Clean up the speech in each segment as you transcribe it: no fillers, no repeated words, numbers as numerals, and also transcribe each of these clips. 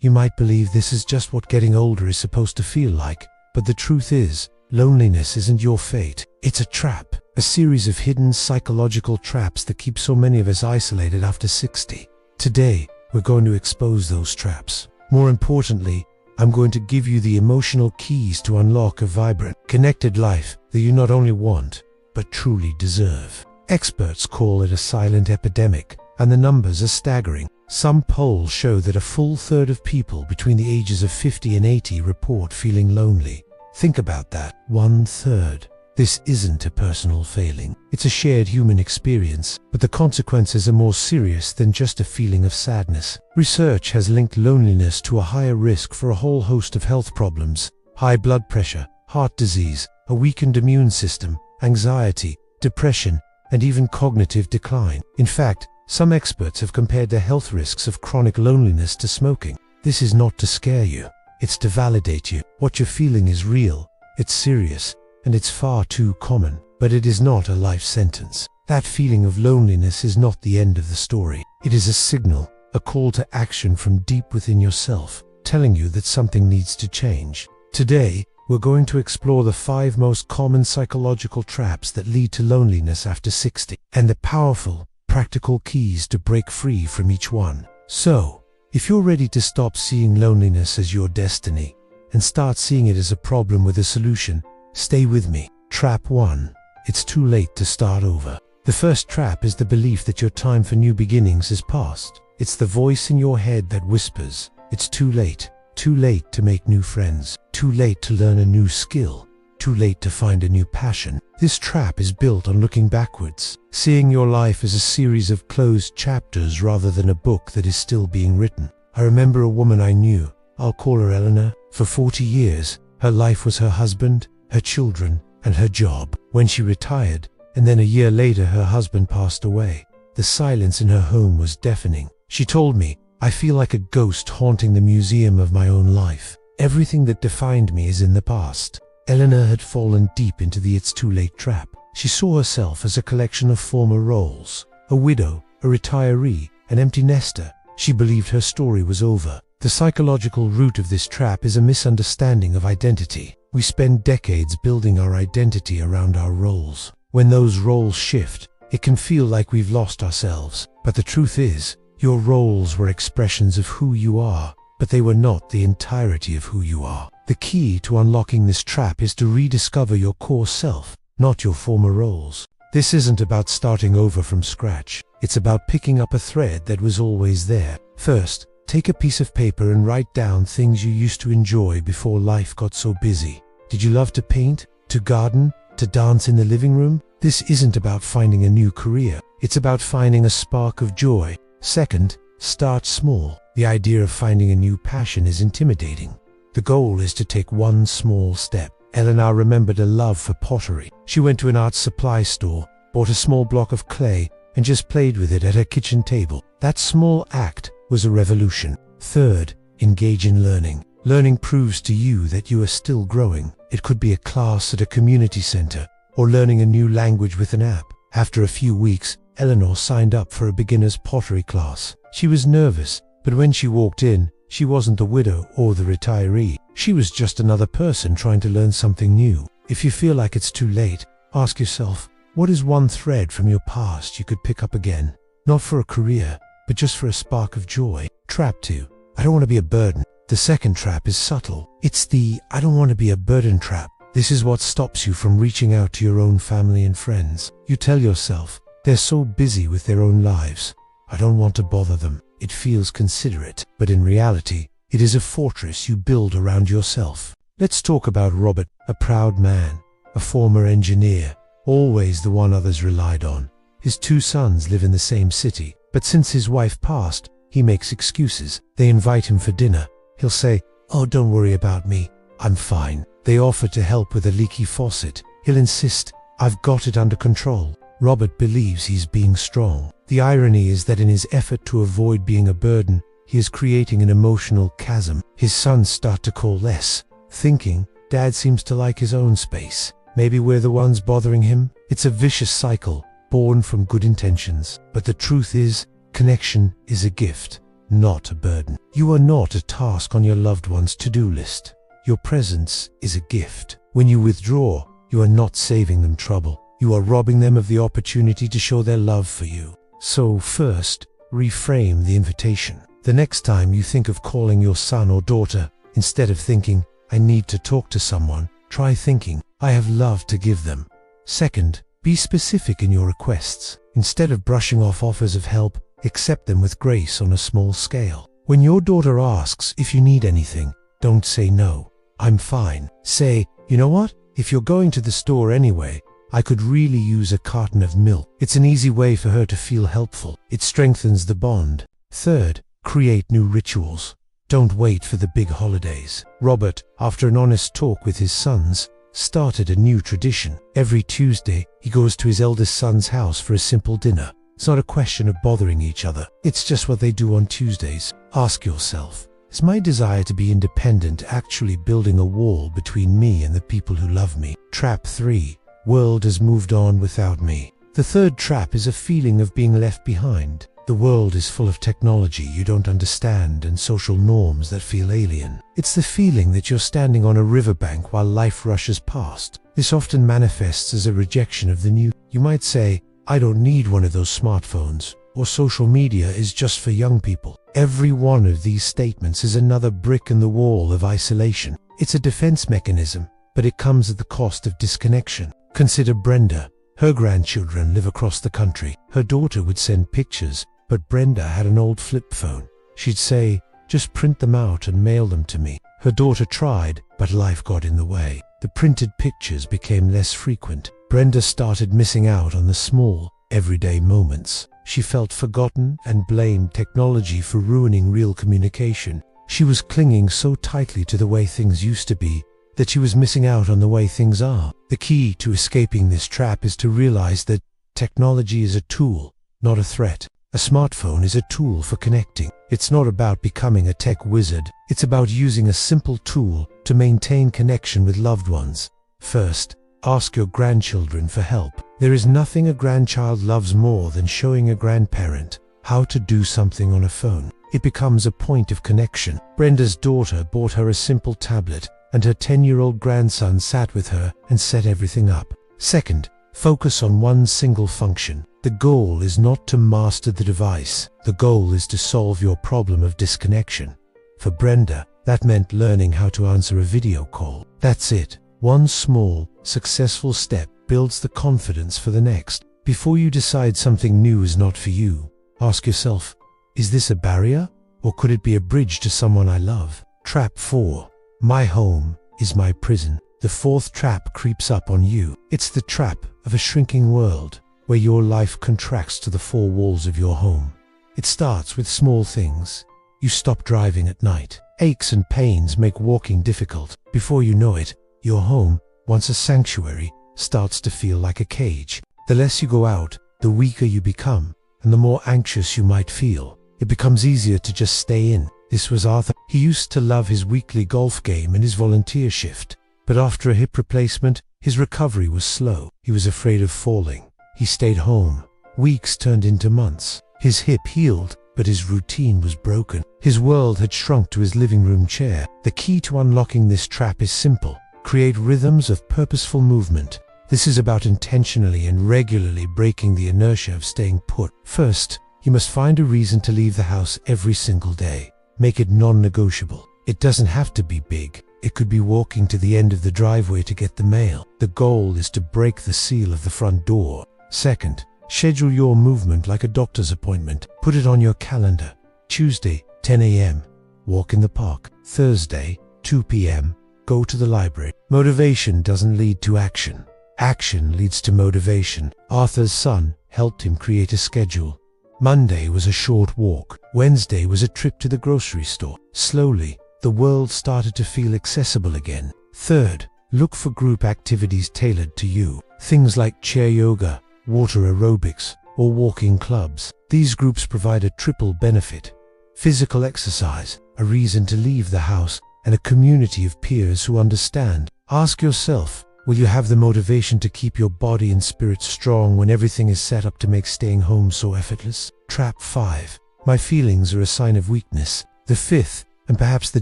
You might believe this is just what getting older is supposed to feel like, but the truth is, loneliness isn't your fate. It's a trap, a series of hidden psychological traps that keep so many of us isolated after 60. Today, we're going to expose those traps. More importantly, I'm going to give you the emotional keys to unlock a vibrant, connected life that you not only want, but truly deserve. Experts call it a silent epidemic, and the numbers are staggering. Some polls show that a full third of people between the ages of 50 and 80 report feeling lonely. Think about that, 1/3. This isn't a personal failing. It's a shared human experience, but the consequences are more serious than just a feeling of sadness. Research has linked loneliness to a higher risk for a whole host of health problems: high blood pressure, heart disease, a weakened immune system, anxiety, depression, and even cognitive decline. In fact, some experts have compared the health risks of chronic loneliness to smoking. This is not to scare you. It's to validate you. What you're feeling is real, it's serious, and it's far too common. But it is not a life sentence. That feeling of loneliness is not the end of the story. It is a signal, a call to action from deep within yourself, telling you that something needs to change. Today, we're going to explore the 5 most common psychological traps that lead to loneliness after 60, and the powerful, practical keys to break free from each one. So, if you're ready to stop seeing loneliness as your destiny and start seeing it as a problem with a solution, stay with me. Trap 1. It's too late to start over. The first trap is the belief that your time for new beginnings is past. It's the voice in your head that whispers, it's too late to make new friends, too late to learn a new skill, too late to find a new passion. This trap is built on looking backwards, seeing your life as a series of closed chapters rather than a book that is still being written. I remember a woman I knew, I'll call her Eleanor. For 40 years, her life was her husband, her children, and her job. When she retired, and then a year later her husband passed away, the silence in her home was deafening. She told me, "I feel like a ghost haunting the museum of my own life. Everything that defined me is in the past." Eleanor had fallen deep into the "it's too late" trap. She saw herself as a collection of former roles: a widow, a retiree, an empty nester. She believed her story was over. The psychological root of this trap is a misunderstanding of identity. We spend decades building our identity around our roles. When those roles shift, it can feel like we've lost ourselves. But the truth is, your roles were expressions of who you are, but they were not the entirety of who you are. The key to unlocking this trap is to rediscover your core self, not your former roles. This isn't about starting over from scratch. It's about picking up a thread that was always there. First, take a piece of paper and write down things you used to enjoy before life got so busy. Did you love to paint, to garden, to dance in the living room? This isn't about finding a new career. It's about finding a spark of joy. Second, start small. The idea of finding a new passion is intimidating. The goal is to take one small step. Eleanor remembered a love for pottery. She went to an art supply store, bought a small block of clay, and just played with it at her kitchen table. That small act was a revolution. Third, engage in learning. Learning proves to you that you are still growing. It could be a class at a community center, or learning a new language with an app. After a few weeks, Eleanor signed up for a beginner's pottery class. She was nervous, but when she walked in, she wasn't the widow or the retiree. She was just another person trying to learn something new. If you feel like it's too late, ask yourself, what is one thread from your past you could pick up again? Not for a career, but just for a spark of joy. Trap 2. I don't want to be a burden. The second trap is subtle. It's the "I don't want to be a burden" trap. This is what stops you from reaching out to your own family and friends. You tell yourself, they're so busy with their own lives, I don't want to bother them. It feels considerate, but in reality, it is a fortress you build around yourself. Let's talk about Robert, a proud man, a former engineer, always the one others relied on. His 2 sons live in the same city, but since his wife passed, he makes excuses. They invite him for dinner. He'll say, "Oh, don't worry about me, I'm fine." They offer to help with a leaky faucet. He'll insist, "I've got it under control." Robert believes he's being strong. The irony is that in his effort to avoid being a burden, he is creating an emotional chasm. His sons start to call less, thinking, "Dad seems to like his own space. Maybe we're the ones bothering him." It's a vicious cycle, born from good intentions. But the truth is, connection is a gift. not a burden. You are not a task on your loved one's to-do list. Your presence is a gift. When you withdraw, you are not saving them trouble. You are robbing them of the opportunity to show their love for you. So first, reframe the invitation. The next time you think of calling your son or daughter, instead of thinking, I need to talk to someone, try thinking, I have love to give them. Second, be specific in your requests. Instead of brushing off offers of help, accept them with grace on a small scale. When your daughter asks if you need anything, don't say no, I'm fine. Say, you know what? If you're going to the store anyway, I could really use a carton of milk. It's an easy way for her to feel helpful. It strengthens the bond. Third, create new rituals. Don't wait for the big holidays. Robert, after an honest talk with his sons, started a new tradition. Every Tuesday, he goes to his eldest son's house for a simple dinner. It's not a question of bothering each other. It's just what they do on Tuesdays. Ask yourself, is my desire to be independent actually building a wall between me and the people who love me? Trap 3. World has moved on without me. The third trap is a feeling of being left behind. The world is full of technology you don't understand and social norms that feel alien. It's the feeling that you're standing on a riverbank while life rushes past. This often manifests as a rejection of the new. You might say, I don't need one of those smartphones, or social media is just for young people. Every one of these statements is another brick in the wall of isolation. It's a defense mechanism, but it comes at the cost of disconnection. Consider Brenda. Her grandchildren live across the country. Her daughter would send pictures, but Brenda had an old flip phone. She'd say, just print them out and mail them to me. Her daughter tried, but life got in the way. The printed pictures became less frequent. Brenda started missing out on the small, everyday moments. She felt forgotten and blamed technology for ruining real communication. She was clinging so tightly to the way things used to be that she was missing out on the way things are. The key to escaping this trap is to realize that technology is a tool, not a threat. A smartphone is a tool for connecting. It's not about becoming a tech wizard. It's about using a simple tool to maintain connection with loved ones. First, ask your grandchildren for help. There is nothing a grandchild loves more than showing a grandparent how to do something on a phone. It becomes a point of connection. Brenda's daughter bought her a simple tablet, and her 10-year-old grandson sat with her and set everything up. Second, focus on one single function. The goal is not to master the device. The goal is to solve your problem of disconnection. For Brenda, that meant learning how to answer a video call. That's it. One small, successful step builds the confidence for the next. Before you decide something new is not for you, ask yourself, is this a barrier, or could it be a bridge to someone I love? Trap 4. My home is my prison. The fourth trap creeps up on you. It's the trap of a shrinking world, where your life contracts to the four walls of your home. It starts with small things. You stop driving at night. Aches and pains make walking difficult. Before you know it, your home, once a sanctuary, starts to feel like a cage. The less you go out, the weaker you become, and the more anxious you might feel. It becomes easier to just stay in. This was Arthur. He used to love his weekly golf game and his volunteer shift. But after a hip replacement, his recovery was slow. He was afraid of falling. He stayed home. Weeks turned into months. His hip healed, but his routine was broken. His world had shrunk to his living room chair. The key to unlocking this trap is simple. Create rhythms of purposeful movement. This is about intentionally and regularly breaking the inertia of staying put. First, you must find a reason to leave the house every single day. Make it non-negotiable. It doesn't have to be big. It could be walking to the end of the driveway to get the mail. The goal is to break the seal of the front door. Second, schedule your movement like a doctor's appointment. Put it on your calendar. Tuesday, 10 a.m. Walk in the park. Thursday, 2 p.m. Go to the library. Motivation doesn't lead to action. Action leads to motivation. Arthur's son helped him create a schedule. Monday was a short walk. Wednesday was a trip to the grocery store. Slowly, the world started to feel accessible again. Third, look for group activities tailored to you. Things like chair yoga, water aerobics, or walking clubs. These groups provide a triple benefit: physical exercise, a reason to leave the house, and a community of peers who understand. Ask yourself, will you have the motivation to keep your body and spirit strong when everything is set up to make staying home so effortless? Trap 5. My feelings are a sign of weakness. The fifth, and perhaps the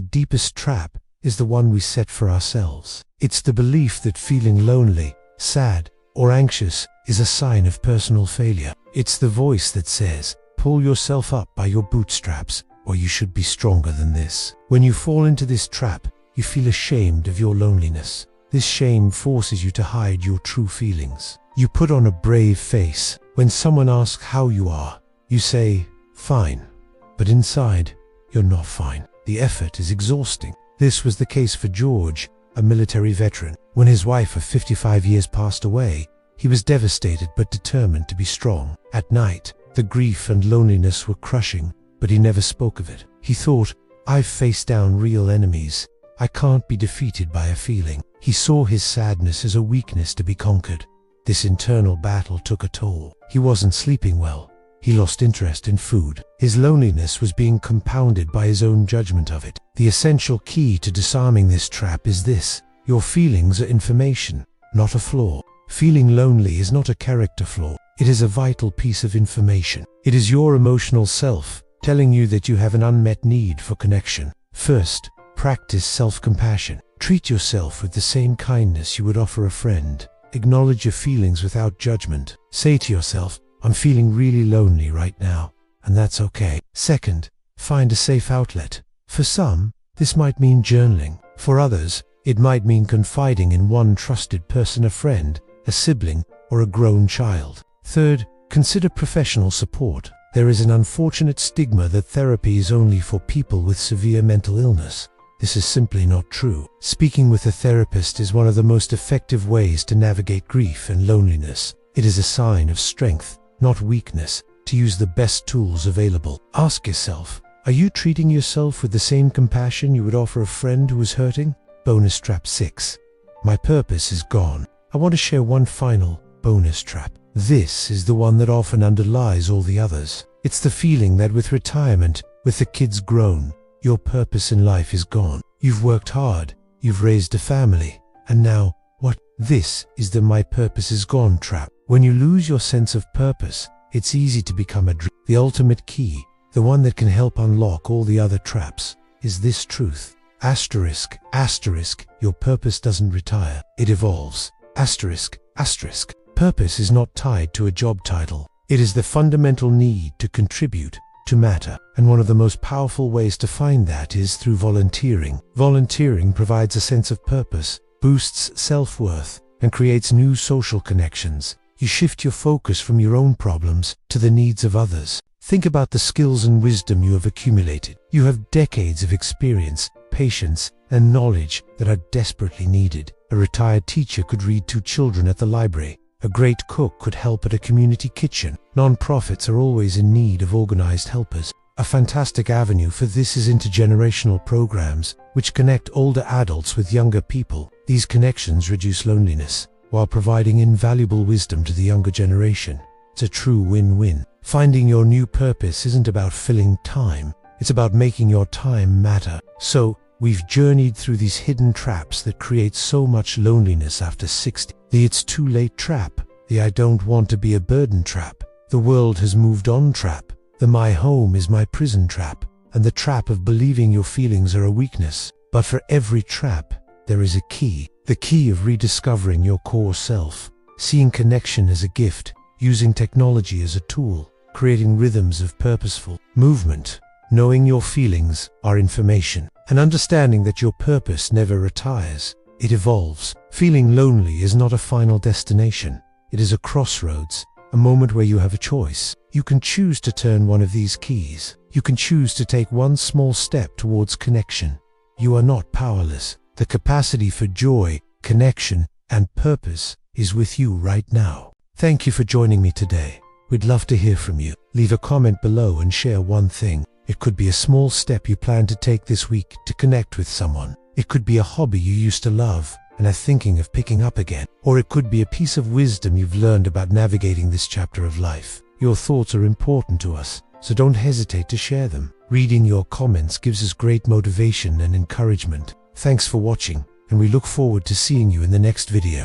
deepest trap, is the one we set for ourselves. It's the belief that feeling lonely, sad, or anxious is a sign of personal failure. It's the voice that says, pull yourself up by your bootstraps, or you should be stronger than this. When you fall into this trap, you feel ashamed of your loneliness. This shame forces you to hide your true feelings. You put on a brave face. When someone asks how you are, you say, fine. But inside, you're not fine. The effort is exhausting. This was the case for George, a military veteran. When his wife of 55 years passed away, he was devastated but determined to be strong. At night, the grief and loneliness were crushing, but he never spoke of it. He thought, I've faced down real enemies. I can't be defeated by a feeling. He saw his sadness as a weakness to be conquered. This internal battle took a toll. He wasn't sleeping well. He lost interest in food. His loneliness was being compounded by his own judgment of it. The essential key to disarming this trap is this: your feelings are information, not a flaw. Feeling lonely is not a character flaw. It is a vital piece of information. It is your emotional self telling you that you have an unmet need for connection. First, practice self-compassion. Treat yourself with the same kindness you would offer a friend. Acknowledge your feelings without judgment. Say to yourself, I'm feeling really lonely right now, and that's okay. Second, find a safe outlet. For some, this might mean journaling. For others, it might mean confiding in one trusted person, a friend, a sibling, or a grown child. Third, consider professional support. There is an unfortunate stigma that therapy is only for people with severe mental illness. This is simply not true. Speaking with a therapist is one of the most effective ways to navigate grief and loneliness. It is a sign of strength, not weakness, to use the best tools available. Ask yourself, are you treating yourself with the same compassion you would offer a friend who is hurting? Bonus trap 6. My purpose is gone. I want to share one final bonus trap. This is the one that often underlies all the others. It's the feeling that with retirement, with the kids grown, your purpose in life is gone. You've worked hard, you've raised a family, and now, what? This is the my purpose is gone trap. When you lose your sense of purpose, it's easy to become a dream. The ultimate key, the one that can help unlock all the other traps, is this truth. Asterisk, asterisk, your purpose doesn't retire, it evolves. Asterisk, asterisk. Purpose is not tied to a job title. It is the fundamental need to contribute, to matter. And one of the most powerful ways to find that is through volunteering. Volunteering provides a sense of purpose, boosts self-worth, and creates new social connections. You shift your focus from your own problems to the needs of others. Think about the skills and wisdom you have accumulated. You have decades of experience, patience, and knowledge that are desperately needed. A retired teacher could read to children at the library. A great cook could help at a community kitchen. Non-profits are always in need of organized helpers. A fantastic avenue for this is intergenerational programs, which connect older adults with younger people. These connections reduce loneliness, while providing invaluable wisdom to the younger generation. It's a true win-win. Finding your new purpose isn't about filling time, it's about making your time matter. So, we've journeyed through these hidden traps that create so much loneliness after 60. The it's too late trap, the I don't want to be a burden trap, the world has moved on trap, the my home is my prison trap, and the trap of believing your feelings are a weakness. But for every trap, there is a key. The key of rediscovering your core self, seeing connection as a gift, using technology as a tool, creating rhythms of purposeful movement, knowing your feelings are information, and understanding that your purpose never retires, it evolves. Feeling lonely is not a final destination. It is a crossroads, a moment where you have a choice. You can choose to turn one of these keys. You can choose to take one small step towards connection. You are not powerless. The capacity for joy, connection, and purpose is with you right now. Thank you for joining me today. We'd love to hear from you. Leave a comment below and share one thing. It could be a small step you plan to take this week to connect with someone. It could be a hobby you used to love and are thinking of picking up again. Or it could be a piece of wisdom you've learned about navigating this chapter of life. Your thoughts are important to us, so don't hesitate to share them. Reading your comments gives us great motivation and encouragement. Thanks for watching, and we look forward to seeing you in the next video.